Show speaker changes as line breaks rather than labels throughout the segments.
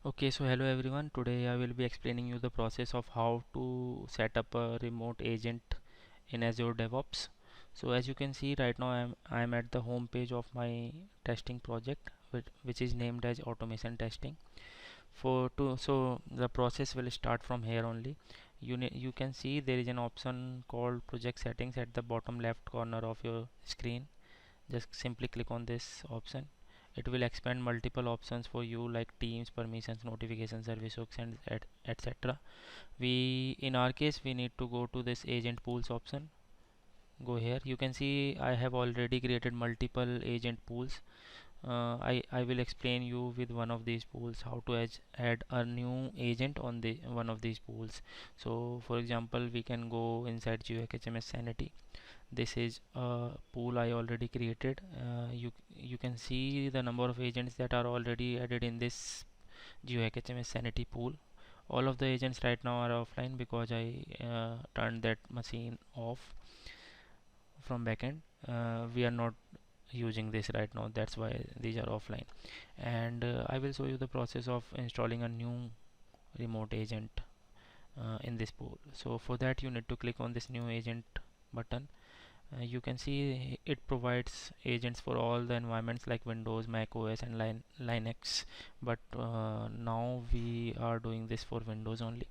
Okay, so hello everyone. Today I will be explaining you the process of how to set up a remote agent in Azure DevOps. So as you can see right now I'm at the home page of my testing project which is named as automation testing. So the process will start from here only. You can see there is an option called project settings at the bottom left corner of your screen. Just simply click on this option. It will expand multiple options for you like teams, permissions, notification, service hooks, and etc. We in our case we need to go to this agent pools option. Go here. You can see I have already created multiple agent pools. I will explain you with one of these pools how to add a new agent on the one of these pools. So for example, we can go inside GeoHMS Sanity. This is a pool I already created. You can see the number of agents that are already added in this GeoHMS Sanity pool. All of the agents right now are offline because I turned that machine off from backend. We are not using this right now, that's why these are offline. And I will show you the process of installing a new remote agent in this pool. So for that you need to click on this new agent button. You can see it provides agents for all the environments like Windows, Mac OS and Linux, but now we are doing this for Windows only.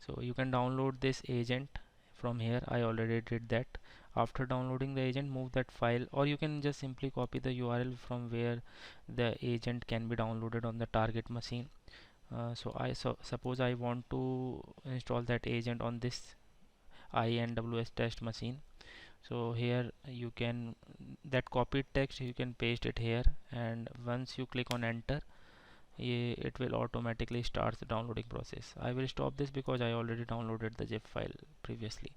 So you can download this agent from here. I already did that. After downloading the agent, move that file, or you can just simply copy the URL from where the agent can be downloaded on the target machine. So suppose I want to install that agent on this INWS test machine. So here you can, that copied text you can paste it here, and once you click on enter, it will automatically start the downloading process. I will stop this because I already downloaded the zip file previously.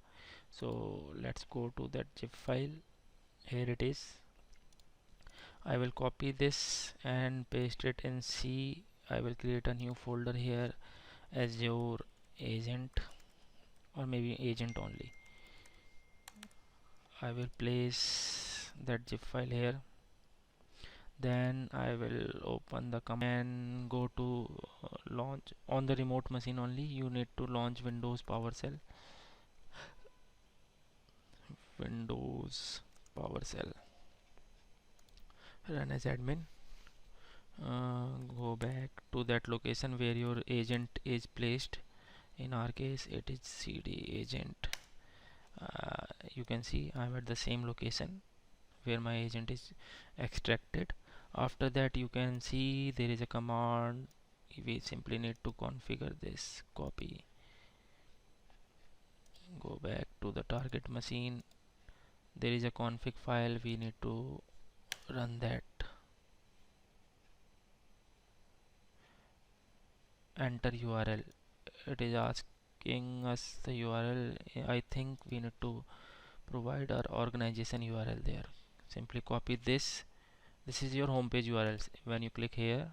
So let's go to that zip file. Here it is. I will copy this and paste it in C. I will create a new folder here, Azure Agent, or maybe agent only. I will place that zip file here. Then I will open the command and go to launch. On the remote machine only you need to launch Windows PowerShell. Windows PowerShell, run as admin. Go back to that location where your agent is placed. In our case it is CD agent. You can see I'm at the same location where my agent is extracted. After that you can see there is a command. We simply need to configure this. Copy, go back to the target machine. There is a config file, we need to run that. Enter URL. It is asking us the URL. I think we need to provide our organization URL there. Simply copy this. This is your homepage URL. When you click here,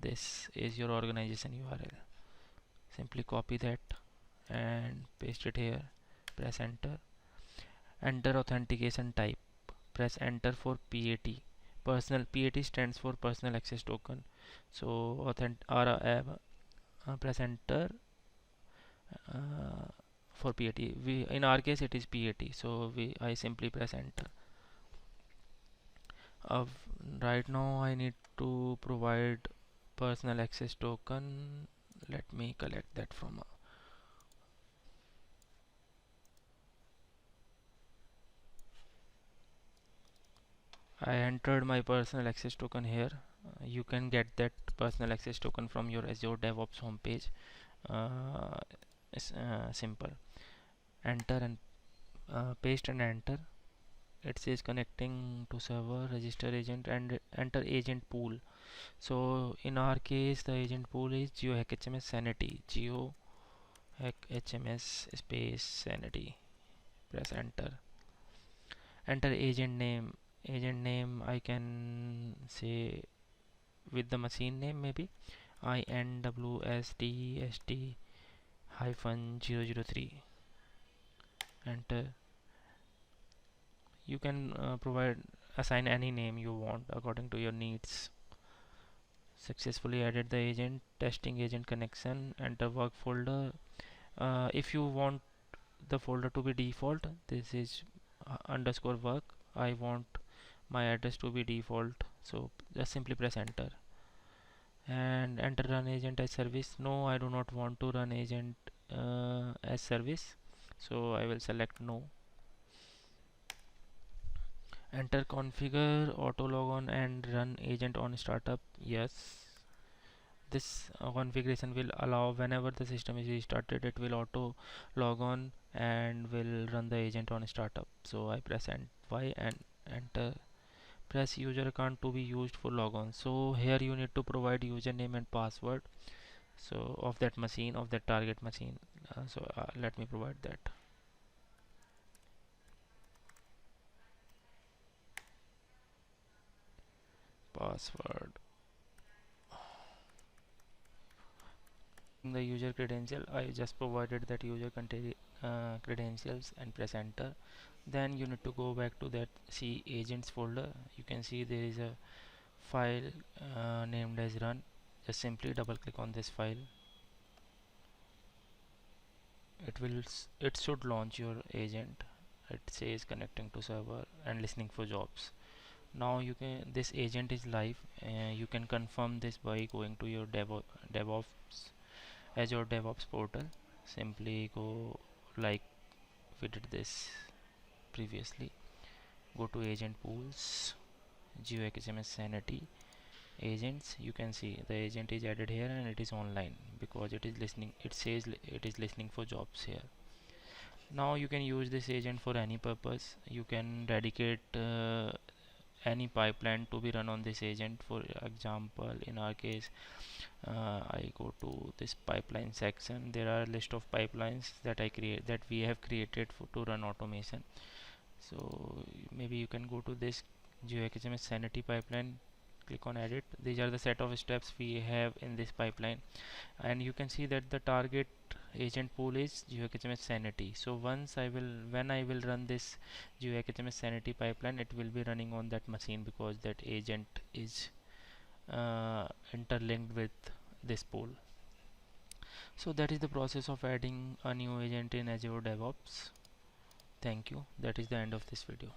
this is your organization URL. Simply copy that and paste it here. Press enter. Enter authentication type. Press enter for PAT. Personal PAT stands for personal access token. So press enter uh, for PAT. We in our case it is PAT. So I simply press enter. Uh, right now I need to provide personal access token. Let me collect that from I entered my personal access token here. You can get that personal access token from your Azure DevOps homepage. It's simple. Enter and paste and enter. It says connecting to server, register agent, and enter agent pool. So in our case the agent pool is GeoHMS Sanity. GeoHMS space Sanity. Press enter. Enter agent name. Agent name I can say with the machine name, maybe INWSTST hyphen 003. Enter. You can assign any name you want according to your needs. Successfully added the agent, testing agent connection, enter work folder. If you want the folder to be default, this is underscore work. I want my address to be default, so just simply press enter and enter run agent as service. No, I do not want to run agent as service, so I will select no. Enter configure auto logon and run agent on startup. Yes, this configuration will allow whenever the system is restarted, it will auto log on and will run the agent on startup. So I press Y and enter. Press user account to be used for logon. So here you need to provide username and password, so of that machine, of that target machine. Let me provide that password. The user credential, I just provided that user credentials and press enter. Then you need to go back to that C agents folder. You can see there is a file named as run. Just simply double click on this file. It should launch your agent. It says connecting to server and listening for jobs. Now this agent is live. You can confirm this by going to your DevOps Azure DevOps portal. Simply go like we did this previously. Go to agent pools, GeoXMS sanity agents. You can see the agent is added here and it is online because it is listening. It says it is listening for jobs here. Now you can use this agent for any purpose. You can dedicate any pipeline to be run on this agent. For example, in our case, I go to this pipeline section. There are a list of pipelines that we have created to run automation. So maybe you can go to this GeoXMS sanity pipeline, click on edit. These are the set of steps we have in this pipeline, and you can see that the target agent pool is GeoXMS sanity. So when I will run this GeoXMS sanity pipeline, it will be running on that machine because that agent is interlinked with this pool. So that is the process of adding a new agent in Azure DevOps. Thank you. That is the end of this video.